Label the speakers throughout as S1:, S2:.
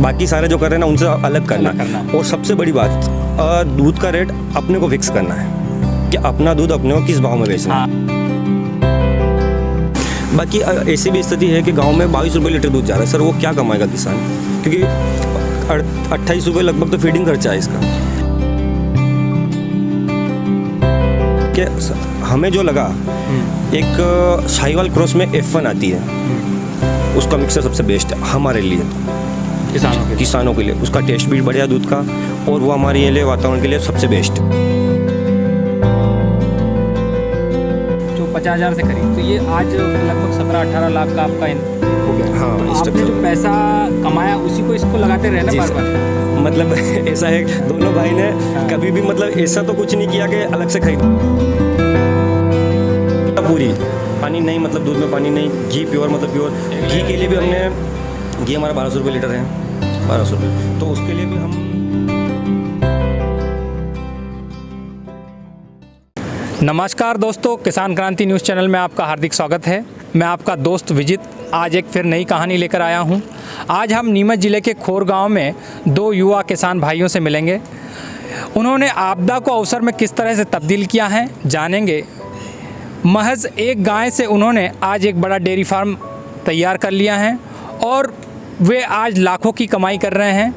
S1: बाकी सारे जो कर रहे हैं ना उनसे अलग करना है। और सबसे बड़ी बात, दूध का रेट अपने को फिक्स करना है कि अपना दूध अपने को किस भाव में बेचना है। बाकी ऐसी भी स्थिति है कि गांव में 22 रुपये लीटर दूध जा रहा है। सर वो क्या कमाएगा किसान, क्योंकि 28 रुपये लगभग तो फीडिंग खर्चा है इसका। कि हमें जो लगा एक साहिवाल क्रॉस में F1 आती है, उसका मिक्सर सबसे बेस्ट है हमारे लिए, किसानों के लिए। उसका टेस्ट भी बढ़िया दूध का, और वो हमारे लिए वातावरण के लिए सबसे बेस्ट।
S2: जो 50,000 से खरीद, तो ये आज लगभग 17-18 लाख का आपका हो गया।
S1: हाँ,
S2: तो आपने जो पैसा कमाया उसी को इसको लगाते रहना बार बार।
S1: मतलब ऐसा है, दोनों भाई ने कभी भी मतलब ऐसा तो कुछ नहीं किया कि अलग से खरीद। पूरी पानी नहीं, मतलब दूध में पानी नहीं, घी प्योर, मतलब प्योर घी के लिए भी हमने, घी हमारा 1200 रुपये लीटर है, 1200 रुपये, तो उसके लिए भी हम।
S2: नमस्कार दोस्तों, किसान क्रांति न्यूज़ चैनल में आपका हार्दिक स्वागत है। मैं आपका दोस्त विजित आज एक फिर नई कहानी लेकर आया हूं। आज हम नीमच ज़िले के खोर गांव में दो युवा किसान भाइयों से मिलेंगे। उन्होंने आपदा को अवसर में किस तरह से तब्दील किया है जानेंगे। महज एक गाय से उन्होंने आज एक बड़ा डेयरी फार्म तैयार कर लिया है और वे आज लाखों की कमाई कर रहे हैं।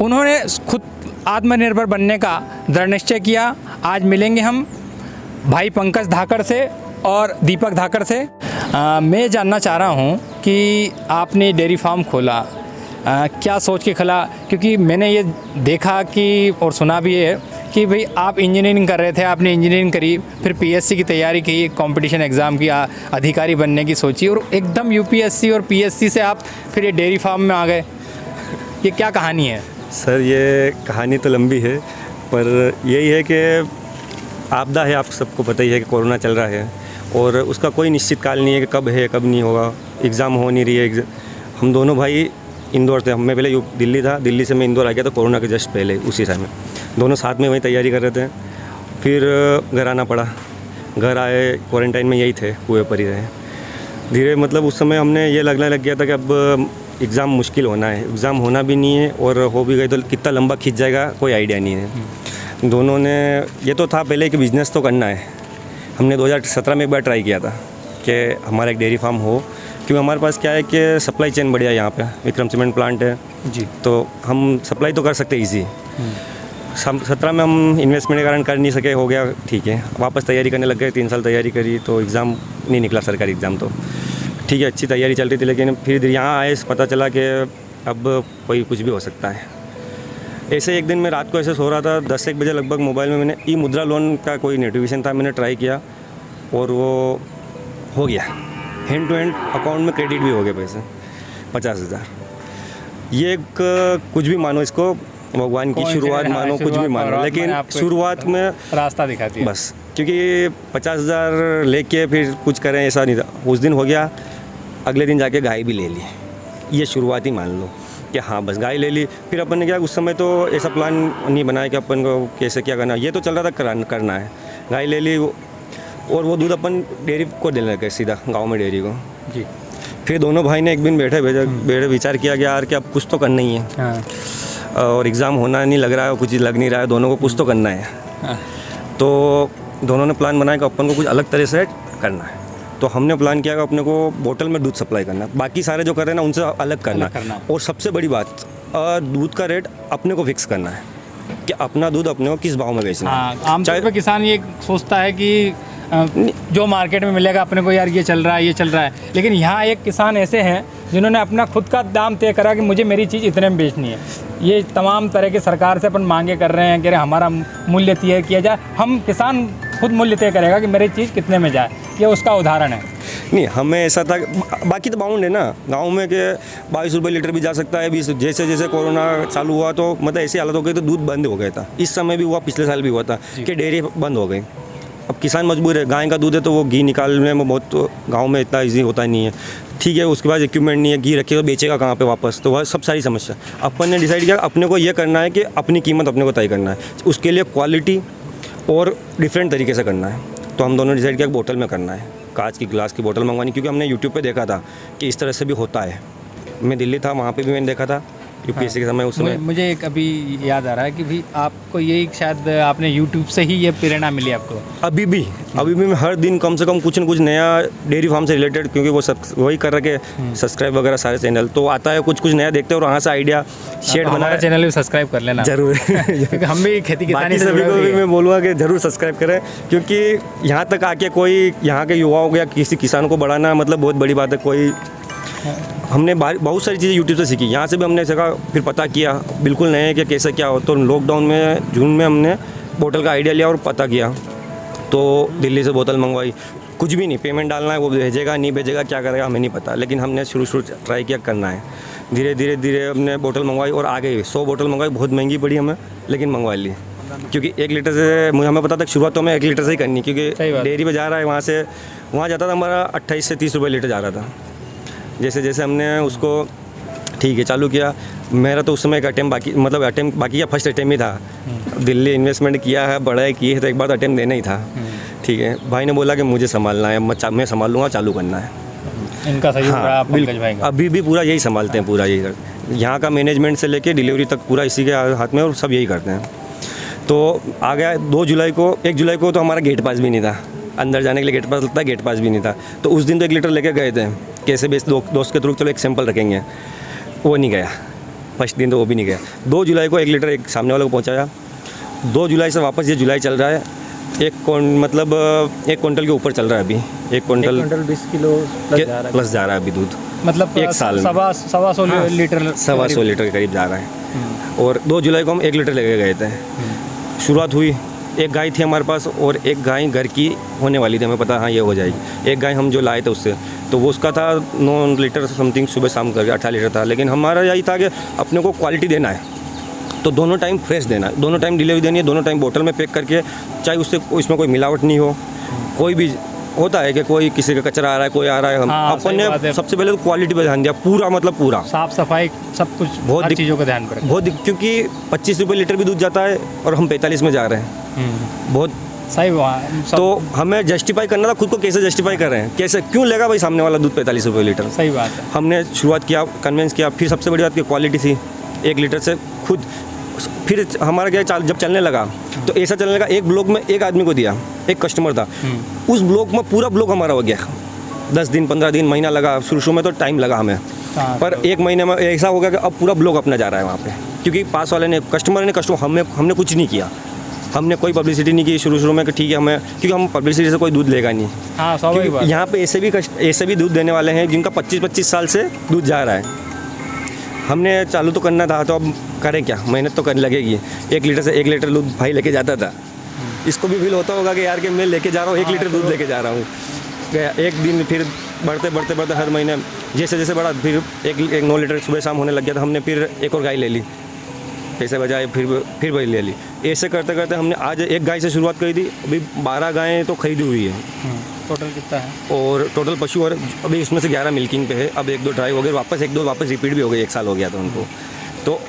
S2: उन्होंने खुद आत्मनिर्भर बनने का दृढ़ निश्चय किया। आज मिलेंगे हम भाई पंकज धाकड़ से और दीपक धाकड़ से। मैं जानना चाह रहा हूं कि आपने डेयरी फार्म खोला, क्या सोच के खोला? क्योंकि मैंने ये देखा कि और सुना भी है कि भाई आप इंजीनियरिंग कर रहे थे, आपने इंजीनियरिंग करी, फिर पीएससी की तैयारी की, कंपटीशन एग्ज़ाम की, अधिकारी बनने की सोची, और एकदम यूपीएससी और पीएससी से आप फिर ये डेयरी फार्म में आ गए। ये क्या कहानी है?
S1: सर ये कहानी तो लंबी है, पर यही है कि आपदा है, आप सबको पता ही है कि कोरोना चल रहा है और उसका कोई निश्चित काल नहीं है कि कब है कब नहीं होगा। एग्ज़ाम हो नहीं रही है। हम दोनों भाई इंदौर थे, मैं पहले दिल्ली था, दिल्ली से मैं इंदौर आ गया था कोरोना के जस्ट पहले, उसी टाइम में दोनों साथ में वहीं तैयारी कर रहे थे। फिर घर आना पड़ा, घर आए, क्वारंटाइन में यही थे, कुएं पर ही रहे धीरे। मतलब उस समय हमने ये लगने लग गया था कि अब एग्ज़ाम मुश्किल होना है, एग्ज़ाम होना भी नहीं है, और हो भी गई तो कितना लंबा खींच जाएगा कोई आइडिया नहीं है। दोनों ने ये तो था पहले कि बिज़नेस तो करना है। हमने 2017 में एक बार ट्राई किया था कि हमारा एक डेयरी फार्म हो, क्योंकि हमारे पास क्या है कि सप्लाई चेन बढ़िया है, यहाँ पे विक्रम सीमेंट प्लांट है जी, तो हम सप्लाई तो कर सकते हैं ईजी। 17 में हम इन्वेस्टमेंट के कारण कर नहीं सके, हो गया ठीक है, वापस तैयारी करने लग गए। 3 साल तैयारी करी तो एग्ज़ाम नहीं निकला, सरकारी एग्ज़ाम तो ठीक है, अच्छी तैयारी चल रही थी, लेकिन फिर यहाँ आए पता चला कि अब कोई कुछ भी हो सकता है। ऐसे एक दिन मैं रात को ऐसे सो रहा था, 10-1 बजे लगभग मोबाइल में मैंने ई मुद्रा लोन का कोई नोटिफिकेशन था, मैंने ट्राई किया और वो हो गया, हैंड टू हैंड अकाउंट में क्रेडिट भी हो गए पैसे 50,000। ये कुछ भी मानो, इसको भगवान की शुरुआत मानो, कुछ भी मानो, लेकिन शुरुआत में
S2: रास्ता दिखाती है
S1: बस। क्योंकि 50,000 लेके फिर कुछ करें ऐसा नहीं था। उस दिन हो गया, अगले दिन जाके गाय भी ले ली। ये शुरुआत ही मान लो कि हाँ बस गाय ले ली। फिर अपन ने क्या, उस समय तो ऐसा प्लान नहीं बनाया कि अपन को कैसे क्या करना, ये तो चल रहा था करना है। गाय ले ली और वो दूध अपन डेयरी को देने लगे, सीधा गांव में डेयरी को जी। फिर दोनों भाई ने एक दिन बैठे विचार किया कि यार कि अब कुछ तो करना ही है। हाँ। और एग्ज़ाम होना नहीं लग रहा है, कुछ लग नहीं रहा है, दोनों को कुछ तो करना है। हाँ। तो दोनों ने प्लान बनाया कि अपन को कुछ अलग तरह से करना है। तो हमने प्लान किया कि अपने को बोतल में दूध सप्लाई करना, बाकी सारे जो कर रहे हैं ना उनसे अलग करना। और सबसे बड़ी बात, दूध का रेट अपने को फिक्स करना है कि अपना दूध अपने को किस भाव में बेचना है।
S2: आमतौर पर किसान ये सोचता है कि जो मार्केट में मिलेगा अपने को, यार ये चल रहा है, ये चल रहा है। लेकिन यहाँ एक किसान ऐसे हैं जिन्होंने अपना खुद का दाम तय करा कि मुझे मेरी चीज़ इतने में बेचनी है। ये तमाम तरह की सरकार से अपन मांगे कर रहे हैं कि हमारा मूल्य तय किया जाए। हम किसान खुद मूल्य तय करेगा कि मेरी चीज़ कितने में जाए, ये उसका उदाहरण है।
S1: नहीं, हमें ऐसा था, बाकी तो बाउंड है ना गांव में कि 22 रुपये लीटर भी जा सकता है, 20। जैसे जैसे कोरोना चालू हुआ तो मतलब ऐसी हालत हो गई तो दूध बंद हो गया था। इस समय भी हुआ, पिछले साल भी हुआ था कि डेयरी बंद हो गई। अब किसान मजबूर है, गाय का दूध है तो वो घी निकालने में बहुत, तो गाँव में इतना ईजी होता नहीं है, ठीक है। उसके बाद इक्विपमेंट नहीं है, घी रखे तो बेचेगा कहाँ पे वापस, तो वह सब सारी समस्या। अपन ने डिसाइड किया अपने को ये करना है कि अपनी कीमत अपने को तय करना है, उसके लिए क्वालिटी और डिफरेंट तरीके से करना है। तो हम दोनों डिसाइड किया बोतल में करना है, कांच की ग्लास की बोतल मंगवानी, क्योंकि हमने यूट्यूब पे देखा था कि इस तरह से भी होता है। मैं दिल्ली था, वहाँ पे भी मैंने देखा था यूपीएससी के समय उस समय
S2: मुझे एक अभी याद आ रहा है कि भी आपको यही शायद आपने यूट्यूब से ही ये प्रेरणा मिली आपको।
S1: अभी भी मैं हर दिन कम से कम कुछ न कुछ नया डेयरी फार्म से रिलेटेड, क्योंकि वो सब वही कर रखे सब्सक्राइब वगैरह सारे चैनल, तो आता है कुछ नया देखते हैं और वहाँ से आइडिया शेड
S2: तो
S1: बना
S2: हमारा चैनल भी सब्सक्राइब कर लेना
S1: जरूर।
S2: क्योंकि हम भी खेती किसानी
S1: बाकी
S2: से
S1: सभी
S2: जुड़े
S1: को
S2: हुए
S1: भी
S2: हैं।
S1: मैं बोलूँगा कि ज़रूर सब्सक्राइब करें, क्योंकि यहाँ तक आके कोई यहाँ के युवाओं को या किसी किसान को बढ़ाना मतलब बहुत बड़ी बात है। कोई हमने बहुत सारी चीज़ें यूट्यूब से सीखी, यहाँ से भी हमने सीखा, फिर पता किया बिल्कुल नए कि कैसे क्या हो। तो लॉकडाउन में जून में हमने बोतल का आइडिया लिया और पता किया, तो दिल्ली से बोतल मंगवाई। कुछ भी नहीं, पेमेंट डालना है, वो भेजेगा नहीं भेजेगा क्या करेगा हमें नहीं पता, लेकिन हमने शुरू ट्राई किया करना है। धीरे धीरे हमने बोतल मंगवाई और आ गई 100 बोतल मंगवाई, बहुत महंगी पड़ी हमें लेकिन मंगवा ली, क्योंकि 1 लीटर से मुझे हमें पता था शुरुआत तो हमें 1 लीटर से ही करनी, क्योंकि डेयरी पे जा रहा है वहाँ जाता था हमारा 28 से 30 रुपये लीटर जा रहा था। जैसे जैसे हमने उसको ठीक है चालू किया, मेरा तो उस समय एक अटेम्प्ट बाकी या फर्स्ट अटेम्प्ट ही था। दिल्ली इन्वेस्टमेंट किया है, बढ़ाई की है, तो एक बार अटेम्प्ट देना ही था। ठीक है, भाई ने बोला कि मुझे संभालना है, मैं संभाल लूँगा, चालू करना है।
S2: इनका सहयोग रहा पंकज भाई का।
S1: अभी भी पूरा यही संभालते हैं, पूरा यही यहाँ का मैनेजमेंट से लेके डिलीवरी तक पूरा इसी के हाथ में और सब यही करते हैं। तो आ गया 1 जुलाई को तो हमारा गेट पास भी नहीं था, अंदर जाने के लिए गेट पास लगता है, गेट पास भी नहीं था। तो उस दिन तो 1 लीटर लेके गए थे, कैसे भी दोस्त के थ्रू चलो एक सैंपल रखेंगे, वो नहीं गया। फर्स्ट दिन तो वो भी नहीं गया। 2 जुलाई को 1 लीटर एक सामने वाले को पहुँचाया। 2 जुलाई से वापस ये जुलाई चल रहा है, 1 क्विंटल के ऊपर चल रहा है अभी। 1 क्विंटल
S2: 20 किलो
S1: प्लस जा रहा है अभी दूध,
S2: मतलब
S1: 1 साल में
S2: सवा 100 लीटर
S1: 125 लीटर के करीब जा रहा है। और 2 जुलाई को हम 1 लीटर लेके गए थे। शुरुआत हुई, एक गाय थी हमारे पास और एक गाय घर की होने वाली थी, हमें पता हाँ ये हो जाएगी। एक गाय हम जो लाए थे उससे, तो वो उसका था 9 लीटर समथिंग सुबह शाम करके 18 लीटर था। लेकिन हमारा यही था कि अपने को क्वालिटी देना है, तो दोनों टाइम फ्रेश देना है, दोनों टाइम डिलीवरी देनी है, दोनों टाइम बोतल में पैक करके, चाहे उसमें कोई मिलावट नहीं हो। कोई भी होता है कि कोई किसी का कचरा आ रहा है, कोई आ रहा है, अपन ने सबसे पहले तो क्वालिटी पर ध्यान दिया, पूरा
S2: साफ सफाई सब कुछ, बहुत चीज़ों का ध्यान रखा।
S1: बहुत, क्योंकि 25 रुपये लीटर भी दूध जाता है और हम 45 में जा रहे हैं। बहुत
S2: सही।
S1: तो हमें जस्टिफाई करना था खुद को, कैसे जस्टिफाई कर रहे हैं, कैसे क्यों लेगा भाई सामने वाला दूध 45 रुपये लीटर।
S2: सही बात है।
S1: हमने शुरुआत किया, कन्विंस किया। फिर सबसे बड़ी बात की क्वालिटी थी। 1 लीटर से खुद फिर हमारा क्या जब चलने लगा तो ऐसा चलने लगा, एक ब्लॉक में एक आदमी को दिया, एक कस्टमर था, उस ब्लॉक में पूरा ब्लॉक हमारा हो गया। 10 दिन 15 दिन महीना लगा, शुरू में तो टाइम लगा हमें, पर 1 महीने में ऐसा हो गया कि अब पूरा ब्लॉक अपना जा रहा है वहाँ पे, क्योंकि पास वाले ने कस्टमर हमने कुछ नहीं किया, हमने कोई पब्लिसिटी नहीं की शुरू में कि ठीक है हमें, क्योंकि हम पब्लिसिटी से कोई दूध लेगा नहीं।
S2: हाँ, स्वाभाविक बात।
S1: यहाँ पे ऐसे भी दूध देने वाले हैं जिनका 25-25 साल से दूध जा रहा है। हमने चालू तो करना था, तो अब करें क्या, मेहनत तो करनी लगेगी। 1 लीटर से 1 लीटर दूध भाई लेके जाता था, इसको भी फील होता होगा कि यार कि मैं लेके जा रहा हूँ, 1 लीटर दूध लेके जा रहा हूँ। एक दिन फिर बढ़ते हर महीने जैसे जैसे बढ़ा, फिर एक 9 लीटर सुबह शाम होने लग गया, तो हमने फिर एक और गाय ले ली, पैसे बजाए फिर वही ले ली। ऐसे करते करते हमने आज 1 गाय से शुरुआत करी थी, अभी 12 गायें तो खरीदी हुई है।
S2: टोटल कितना है?
S1: और टोटल पशु, और अभी इसमें से 11 मिल्किंग पे है। अब 1-2 ड्राई हो गए, वापस 1-2 वापस रिपीट भी हो गई, 1 साल हो गया था उनको। तो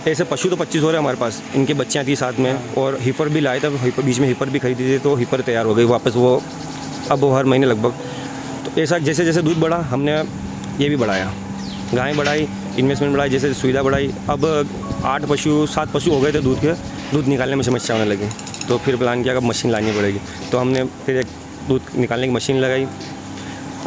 S1: ऐसे पशु तो 25 हो रहे हैं हमारे पास, इनकी बच्चियाँ थी साथ में, और हिपर भी लाए थे, बीच में हिपर भी खरीदी थी, तो हिपर तैयार हो गई वापस वो, अब वो हर महीने लगभग। तो ऐसा जैसे जैसे दूध बढ़ा, हमने ये भी बढ़ाया, गायें बढ़ाई, इन्वेस्टमेंट बढ़ाई, जैसे सुविधा बढ़ाई। अब 7 पशु हो गए थे दूध के, दूध निकालने में समस्या होने लगी, तो फिर प्लान किया कि मशीन लानी पड़ेगी, तो हमने फिर एक दूध निकालने की मशीन लगाई।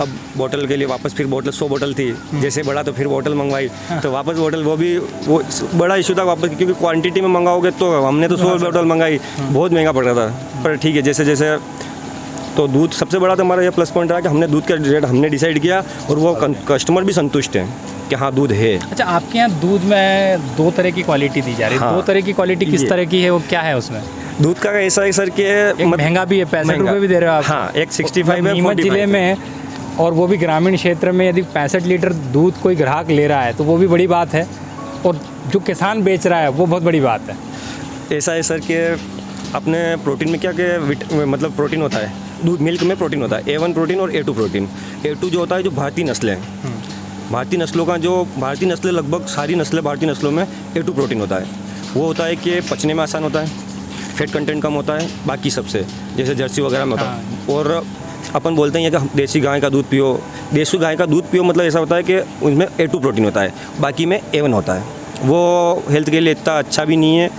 S1: अब बोतल के लिए वापस फिर बोतल 100 बोतल थी, जैसे बढ़ा तो फिर बोतल मंगवाई, तो वापस बोतल, वो बड़ा इशू था वापस, क्योंकि क्वांटिटी में मंगाओगे तो हमने तो 100 बोतल मंगाई, बहुत महंगा पड़ रहा था। पर ठीक है, जैसे जैसे तो दूध सबसे बड़ा तो हमारा ये प्लस पॉइंट रहा कि हमने दूध का रेट हमने डिसाइड किया, और वो कस्टमर भी संतुष्ट हैं कि हाँ दूध है।
S2: अच्छा, आपके यहाँ दूध में 2 तरह की क्वालिटी दी जा रही है।
S1: हाँ,
S2: 2 तरह की क्वालिटी किस तरह की है, वो क्या है उसमें?
S1: दूध का ऐसा है सर कि
S2: महंगा भी है, 65 रुपये भी दे रहे हो आप।
S1: हाँ, एक 65 है
S2: नीमच जिले में, और वो भी ग्रामीण क्षेत्र में, यदि 65 लीटर दूध कोई ग्राहक ले रहा है तो वो भी बड़ी बात है, और जो किसान बेच रहा है वो बहुत बड़ी बात है।
S1: ऐसा है सर कि अपने प्रोटीन में क्या मतलब प्रोटीन होता है, दूध मिल्क में प्रोटीन होता है, A1 प्रोटीन और A2 प्रोटीन। A2 जो होता है जो भारतीय नस्लें हैं, भारतीय नस्लों का जो भारतीय नस्लें, लगभग सारी नस्लें भारतीय नस्लों में A2 प्रोटीन होता है। वो होता है कि पचने में आसान होता है, फैट कंटेंट कम होता है बाकी सबसे, जैसे जर्सी वगैरह में होता है। और अपन बोलते हैं कि देसी गाय का दूध पियो, देसी गाय का दूध पियो, मतलब ऐसा होता है कि उसमें A2 प्रोटीन होता है, बाकी में A1 होता है। वो हेल्थ के लिए इतना अच्छा भी नहीं है।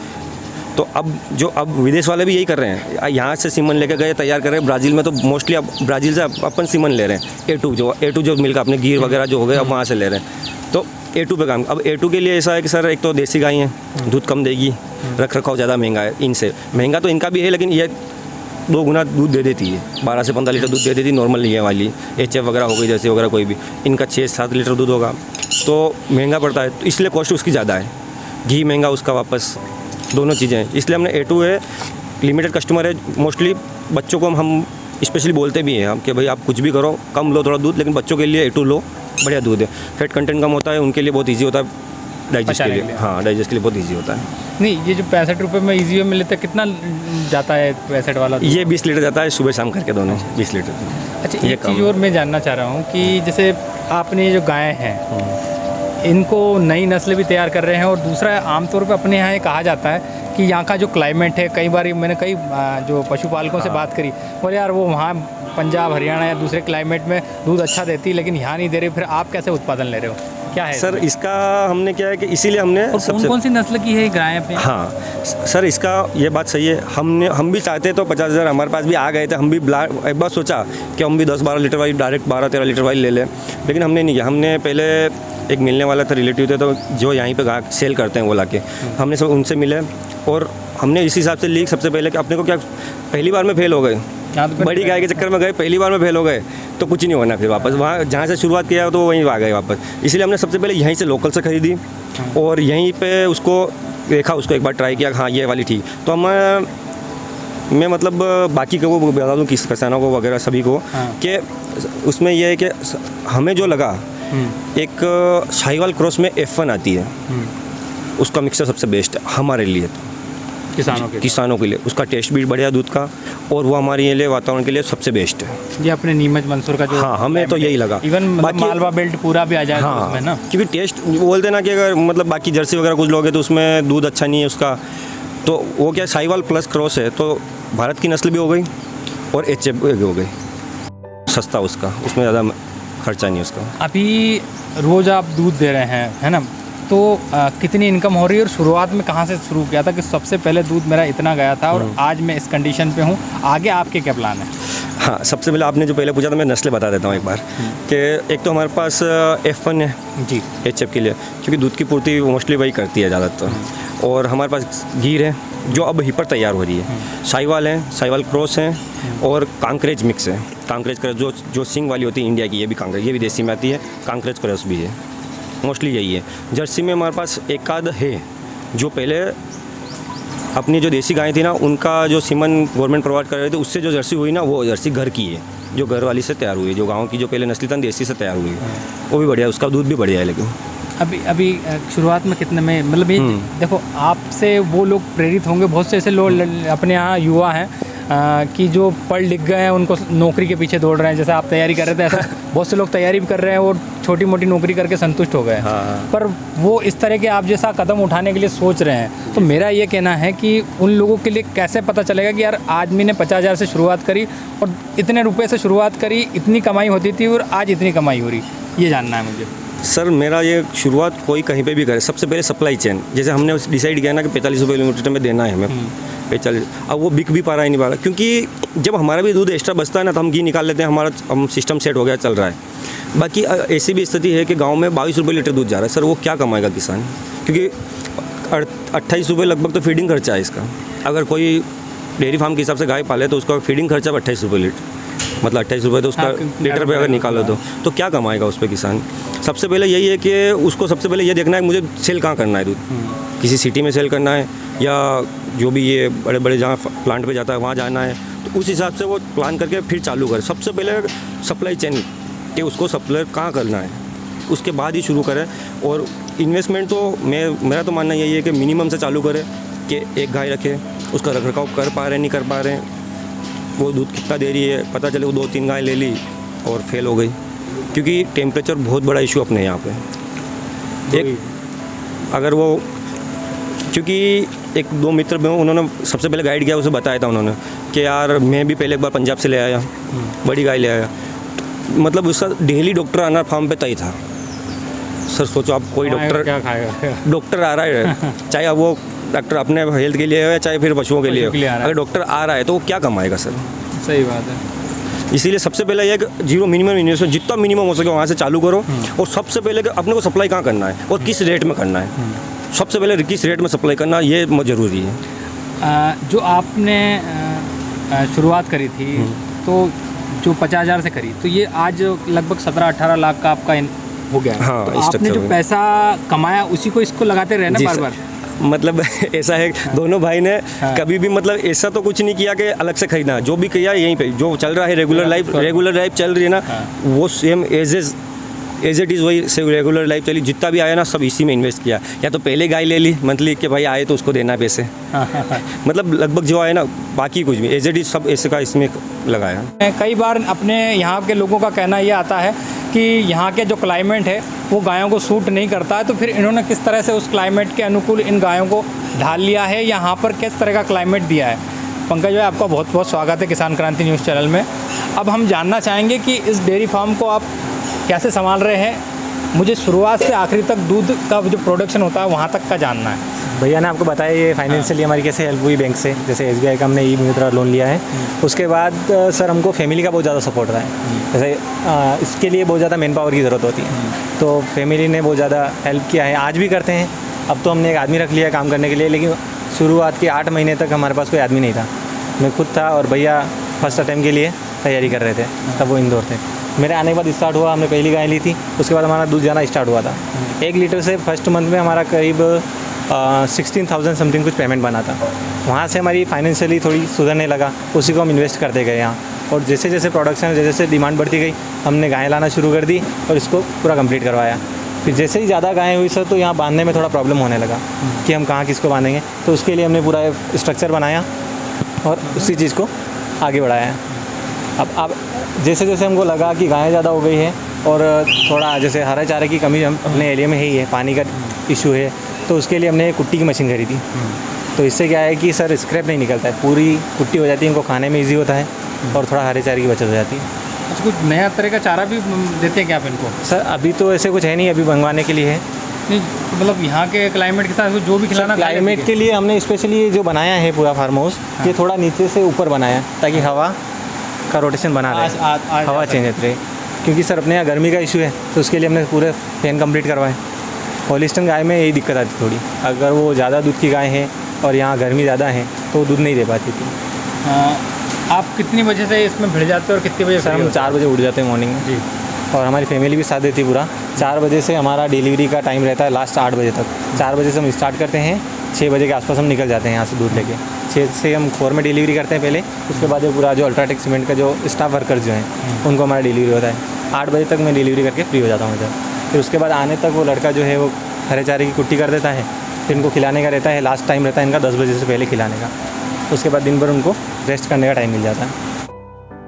S1: तो अब विदेश वाले भी यही कर रहे हैं, यहाँ से सीमन लेके गए तैयार कर रहे हैं। ब्राज़ील में तो मोस्टली अब ब्राज़ील से अपन सीमन ले रहे हैं। A2 जो मिल का अपने गिर वगैरह जो हो गए अब वहाँ से ले रहे हैं। तो A2 पे काम। अब A2 के लिए ऐसा है कि सर एक तो देसी गाय है, दूध कम देगी, रख रखाव ज़्यादा महंगा है इनसे। महंगा तो इनका भी है, लेकिन ये 2 गुना दूध दे देती है। 12 से 15 लीटर दूध दे देती है नॉर्मल ये वाली। HF वगैरह हो गई जैसे वगैरह कोई भी, इनका 6-7 लीटर दूध होगा, तो महंगा पड़ता है। तो इसलिए कॉस्ट उसकी ज़्यादा है, घी महंगा उसका वापस, दोनों चीज़ें हैं। इसलिए हमने A2 है, लिमिटेड कस्टमर है। मोस्टली बच्चों को हम स्पेशली बोलते भी हैं हम कि भाई आप कुछ भी करो, कम लो थोड़ा दूध, लेकिन बच्चों के लिए A2 लो, बढ़िया दूध है। फैट कंटेंट कम होता है, उनके लिए बहुत ईजी होता है डाइजेस्ट के लिए। हाँ, डाइजेस्ट के लिए बहुत ईजी होता है।
S2: नहीं, ये जो 65 रुपये में ईजी में लेते कितना जाता है 65 वाला?
S1: ये 20 लीटर जाता है सुबह शाम करके दोनों, 20 लीटर।
S2: अच्छा, एक चीज़ और मैं जानना चाह रहा हूँ कि जैसे आपने जो गाय हैं, इनको नई नस्ल भी तैयार कर रहे हैं, और दूसरा आमतौर पे अपने यहाँ ये कहा जाता है कि यहाँ का जो क्लाइमेट है, कई बार मैंने कई जो पशुपालकों से बात करी, बोले यार वो वहाँ पंजाब हरियाणा या दूसरे क्लाइमेट में दूध अच्छा देती है, लेकिन यहाँ नहीं दे रहे, फिर आप कैसे उत्पादन ले रहे हो, क्या है
S1: सर? इसका हमने क्या है कि इसीलिए हमने
S2: कौन सी नस्ल की है गाय पे?
S1: हाँ सर, इसका ये बात सही है। हम भी चाहते तो 50,000 हमारे पास भी आ गए थे। हम भी एक बार सोचा कि हम भी 10-12 लीटर वाली डायरेक्ट 12-13 लीटर वाली ले लें, लेकिन हमने नहीं किया। हमने पहले एक मिलने वाला था रिलेटिव थे, तो जो यहीं पे गाय सेल करते हैं वो लाके हमने सब उनसे मिले, और हमने इस हिसाब से ली सबसे पहले कि अपने को क्या पहली बार में फेल हो गए, बड़ी गाय के चक्कर में गए, पहली बार में फेल हो गए तो कुछ नहीं होना। फिर वापस वहाँ जहाँ से शुरुआत किया तो वहीं आ गए वापस। इसलिए हमने सबसे पहले यहीं से लोकल से खरीदी, और यहीं पे उसको देखा, उसको एक बार ट्राई किया, हाँ ये वाली ठीक। तो मैं मतलब बाकी को वो बता दूँ किस किसानों को वगैरह सभी को कि उसमें यह है कि हमें जो लगा, एक साहिवाल क्रॉस में F1 आती है, उसका मिक्सर सबसे बेस्ट है हमारे लिए, तो किसानों के लिए। उसका टेस्ट भी बढ़िया दूध का, और वो हमारे लिए वातावरण के लिए सबसे बेस्ट है।
S2: ये अपने नीमच मंसूर का जो,
S1: हाँ हमें तो यही लगा।
S2: इवन मालवा बेल्ट पूरा भी आ जाएगा उसमें ना,
S1: क्योंकि टेस्ट बोलते ना कि अगर मतलब बाकी जर्सी वगैरह कुछ लोगे तो उसमें दूध अच्छा नहीं है उसका, तो वो क्या साहिवाल प्लस क्रॉस है, तो भारत की नस्ल भी हो गई और HF भी हो गई, सस्ता उसका, उसमें ज़्यादा खर्चा नहीं उसका।
S2: अभी रोज़ आप दूध दे रहे हैं, है ना, तो कितनी इनकम हो रही है, और शुरुआत में कहाँ से शुरू किया था कि सबसे पहले दूध मेरा इतना गया था और आज मैं इस कंडीशन पे हूँ, आगे आपके क्या प्लान है?
S1: हाँ, सबसे पहले आपने जो पहले पूछा था, मैं नस्लें बता देता हूँ एक बार कि एक तो हमारे पास F1 है जी, HF के लिए, क्योंकि दूध की पूर्ति मोस्टली वही करती है ज़्यादातर। और हमारे पास गिर है जो अब हिपर तैयार हो रही है, साहिवाल है, साहिवाल क्रॉस है, और कांकरेज मिक्स है। कांकरेज क्रॉस जो सिंग वाली होती है इंडिया की, ये भी कांकरेज, ये भी देसी में आती है, कांकरेज क्रॉस भी है, मोस्टली यही है। जर्सी में हमारे पास एक आध है, जो पहले अपनी जो देसी गाय थी ना, उनका जो सीमन गवर्नमेंट प्रोवाइड कर रहे थे, उससे जो जर्सी हुई ना, वो जर्सी घर की है, जो घर वाली से तैयार हुई है, जो गाँव की जो पहले नस्ली था देसी से तैयार हुई है, वो भी बढ़िया, उसका दूध भी बढ़िया है। लेकिन
S2: अभी शुरुआत में कितने में, मतलब ये देखो, आपसे वो लोग प्रेरित होंगे, बहुत से ऐसे लोग अपने यहाँ युवा हैं कि जो पढ़ लिख गए हैं, उनको नौकरी के पीछे दौड़ रहे हैं, जैसे आप तैयारी कर रहे थे, ऐसा बहुत से लोग तैयारी भी कर रहे हैं और छोटी मोटी नौकरी करके संतुष्ट हो गए। पर वो इस तरह के आप जैसा कदम उठाने के लिए सोच रहे हैं, तो मेरा ये कहना है कि उन लोगों के लिए कैसे पता चलेगा कि यार आदमी ने 50,000 से शुरुआत करी और इतने रुपये से शुरुआत करी, इतनी कमाई होती थी और आज इतनी कमाई हो रही, ये जानना है मुझे।
S1: सर मेरा ये शुरुआत कोई कहीं पे भी करे, सबसे पहले सप्लाई चेन, जैसे हमने डिसाइड किया ना कि 45 रुपये किलोमीटर में देना है हमें, 45, अब वो बिक भी पा रहा है नहीं पा रहा, क्योंकि जब हमारा भी दूध एक्स्ट्रा बचता है ना, तो हम घी निकाल लेते हैं, हम सिस्टम सेट हो गया, चल रहा है। बाकी ऐसी भी स्थिति है कि गाँव में 22 रुपये लीटर दूध जा रहा है, सर वो क्या कमाएगा किसान, क्योंकि 28 रुपये लगभग तो फीडिंग खर्चा है इसका। अगर कोई डेयरी फार्म के हिसाब से गाय पाले तो उसका फीडिंग खर्चा 28 रुपये लीटर, मतलब 28 रुपये तो उसका लीटर पे अगर निकालो तो क्या कमाएगा उस पर किसान। सबसे पहले यही है कि उसको सबसे पहले ये देखना है कि मुझे सेल कहाँ करना है दूध, किसी सिटी में सेल करना है या जो भी ये बड़े बड़े जहाँ प्लांट पे जाता है वहाँ जाना है, तो उस हिसाब से वो प्लान करके फिर चालू करे। सबसे पहले सप्लाई चेन कि उसको सप्लाई कहाँ करना है, उसके बाद ही शुरू करें। और इन्वेस्टमेंट तो मेरा तो मानना यही है कि मिनिमम से चालू करें, कि एक गाय रखे, उसका रख रखाव कर पा रहे नहीं कर पा रहे, वो दूध कितना दे रही है पता चले, वो 2-3 गाय ले ली और फेल हो गई, क्योंकि टेम्परेचर बहुत बड़ा इशू अपने यहाँ पे। एक अगर वो, क्योंकि 1-2 मित्र में उन्होंने सबसे पहले गाइड किया, उसे बताया था उन्होंने कि यार मैं भी पहले एक बार पंजाब से ले आया, बड़ी गाय ले आया, मतलब उसका डेली डॉक्टर आना फार्म पे तय था, सर सोचो आप कोई डॉक्टर
S2: क्या खाएगा?
S1: डॉक्टर आ रहा है, चाहे अब वो डॉक्टर अपने हेल्थ के लिए हो या चाहे फिर पशुओं के लिए हो,
S2: के लिए आ रहा है।
S1: अगर डॉक्टर आ रहा है तो वो क्या कमाएगा सर?
S2: सही बात है।
S1: इसीलिए सबसे पहले ये कि जीरो मिनिमम इन्वेस्टमेंट जितना मिनिमम हो सके वहाँ से चालू करो, और सबसे पहले कि अपने को सप्लाई कहाँ करना है और किस रेट में करना है, सबसे पहले किस रेट में सप्लाई करना ये ज़रूरी है।
S2: जो आपने शुरुआत करी थी तो जो 50,000 से करी, तो ये आज लगभग 17-18 लाख का आपका हो गया है।
S1: हाँ,
S2: तो
S1: इस
S2: आपने
S1: चक्कर
S2: जो
S1: में।
S2: पैसा कमाया उसी को इसको लगाते रहे ना
S1: जी
S2: बार
S1: सर।
S2: बार?
S1: मतलब ऐसा है दोनों भाई ने कभी भी मतलब ऐसा तो कुछ नहीं किया कि अलग से खरीदना, जो भी किया यहीं पे जो चल रहा है रेगुलर लाइफ चल रही है ना, वो सेम एज इट इज़ वही से रेगुलर लाइफ चली, जितना भी आया ना सब इसी में इन्वेस्ट किया। या तो पहले गाय ले ली मंथली कि भाई आए तो उसको देना है पैसे, मतलब लगभग जो आया ना बाकी कुछ भी एज इट इज़ सब ऐसे का इसमें लगाया।
S2: कई बार अपने यहाँ के लोगों का कहना ये आता है कि यहाँ के जो क्लाइमेट है वो गायों को सूट नहीं करता है, तो फिर इन्होंने किस तरह से उस क्लाइमेट के अनुकूल इन गायों को ढाल लिया है, यहाँ पर किस तरह का क्लाइमेट दिया है। पंकज भाई, आपका बहुत बहुत स्वागत है किसान क्रांति न्यूज़ चैनल में। अब हम जानना चाहेंगे कि इस डेयरी फार्म को आप कैसे संभाल रहे हैं। मुझे शुरुआत से आखिरी तक दूध का जो प्रोडक्शन होता है वहाँ तक का जानना है।
S3: भैया ने आपको बताया ये फाइनेंशियली हमारी कैसे हेल्प हुई बैंक से, जैसे SBI का हमने ई-मित्र लोन लिया है। उसके बाद सर हमको फैमिली का बहुत ज़्यादा सपोर्ट रहा है, जैसे इसके लिए बहुत ज़्यादा मैन पावर की ज़रूरत होती है, तो फैमिली ने बहुत ज़्यादा हेल्प किया है, आज भी करते हैं। अब तो हमने एक आदमी रख लिया है काम करने के लिए, लेकिन शुरुआत के 8 महीने तक हमारे पास कोई आदमी नहीं था, मैं खुद था और भैया फर्स्ट अटैम्प्ट के लिए तैयारी कर रहे थे, तब वो इंदौर थे। मेरे आने के बाद स्टार्ट हुआ, हमने पहली गाय ली थी, उसके बाद हमारा दूध जाना स्टार्ट हुआ था। 1 लीटर से फर्स्ट मंथ में हमारा करीब 16,000 समथिंग कुछ पेमेंट बना था। वहाँ से हमारी फाइनेंशियली थोड़ी सुधरने लगा, उसी को हम इन्वेस्ट करते गए यहाँ, और जैसे जैसे प्रोडक्शन जैसे जैसे डिमांड बढ़ती गई हमने गायें लाना शुरू कर दी और इसको पूरा कंप्लीट करवाया। फिर जैसे ही ज़्यादा गायें हुई सर, तो यहाँ बांधने में थोड़ा प्रॉब्लम होने लगा कि हम कहाँ किसको बांधेंगे, तो उसके लिए हमने पूरा स्ट्रक्चर बनाया और उसी चीज़ को आगे बढ़ाया है। अब जैसे जैसे हमको लगा कि गायें ज़्यादा हो गई है और थोड़ा जैसे हरा चारे की कमी हम अपने एरिया में ही है, पानी का इशू है, तो उसके लिए हमने कुट्टी की मशीन खरीदी। तो इससे क्या है कि सर स्क्रैप नहीं निकलता है, पूरी कुट्टी हो जाती है, इनको खाने में ईजी होता है और थोड़ा हरे चारे की बचत हो जाती है।
S2: अच्छा, कुछ नया तरह का चारा भी देते हैं क्या आप इनको?
S3: सर अभी तो ऐसे कुछ है नहीं, अभी मंगवाने के लिए है।
S2: नहीं, मतलब यहाँ के क्लाइमेट के साथ जो भी खिलाना
S3: क्लाइमेट के लिए हमने स्पेशली जो बनाया है पूरा फार्म हाउस, ये थोड़ा नीचे से ऊपर बनाया है ताकि हवा का रोटेशन बना रहे, हवा चेंज होती रहे, क्योंकि सर अपने यहाँ गर्मी का इशू है, तो उसके लिए हमने पूरे फैन कंप्लीट करवाए। हॉलिस्टन गाय में यही दिक्कत आती थोड़ी, अगर वो ज़्यादा दूध की गाय है और यहाँ गर्मी ज़्यादा है तो वो दूध नहीं दे पाती थी।
S2: आप कितनी बजे से इसमें भिड़ जाते हो और कितनी बजे?
S3: सर हम 4 बजे उठ जाते हैं मॉर्निंग में जी, और हमारी फैमिली भी साथ देती है पूरा। 4 बजे से हमारा डिलीवरी का टाइम रहता है लास्ट 8 बजे तक। 4 बजे से हम स्टार्ट करते हैं, 6 बजे के आसपास हम निकल जाते हैं यहाँ से दूध लेके। 6 से हम खोर में डिलीवरी करते हैं पहले, उसके बाद पूरा जो अल्ट्राटेक सीमेंट का जो स्टाफ वर्कर्स जो हैं उनको हमारा डिलीवरी होता है। 8 बजे तक मैं डिलीवरी करके फ्री हो जाता हूँ इधर। फिर उसके बाद आने तक वो लड़का जो है वो हरे चारे की कुट्टी कर देता है, फिर इनको खिलाने का रहता है, लास्ट टाइम रहता है इनका 10 बजे से पहले खिलाने का। उसके बाद दिन भर उनको रेस्ट करने का टाइम मिल जाता है।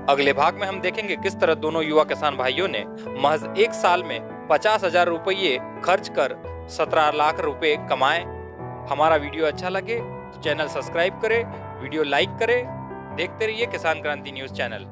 S2: अगले भाग में हम देखेंगे किस तरह दोनों युवा किसान भाइयों ने महज 1 साल में 50,000 रुपये खर्च कर 17 लाख रुपए कमाए। हमारा वीडियो अच्छा लगे तो चैनल सब्सक्राइब करें, वीडियो लाइक करें, देखते रहिए किसान क्रांति न्यूज़ चैनल।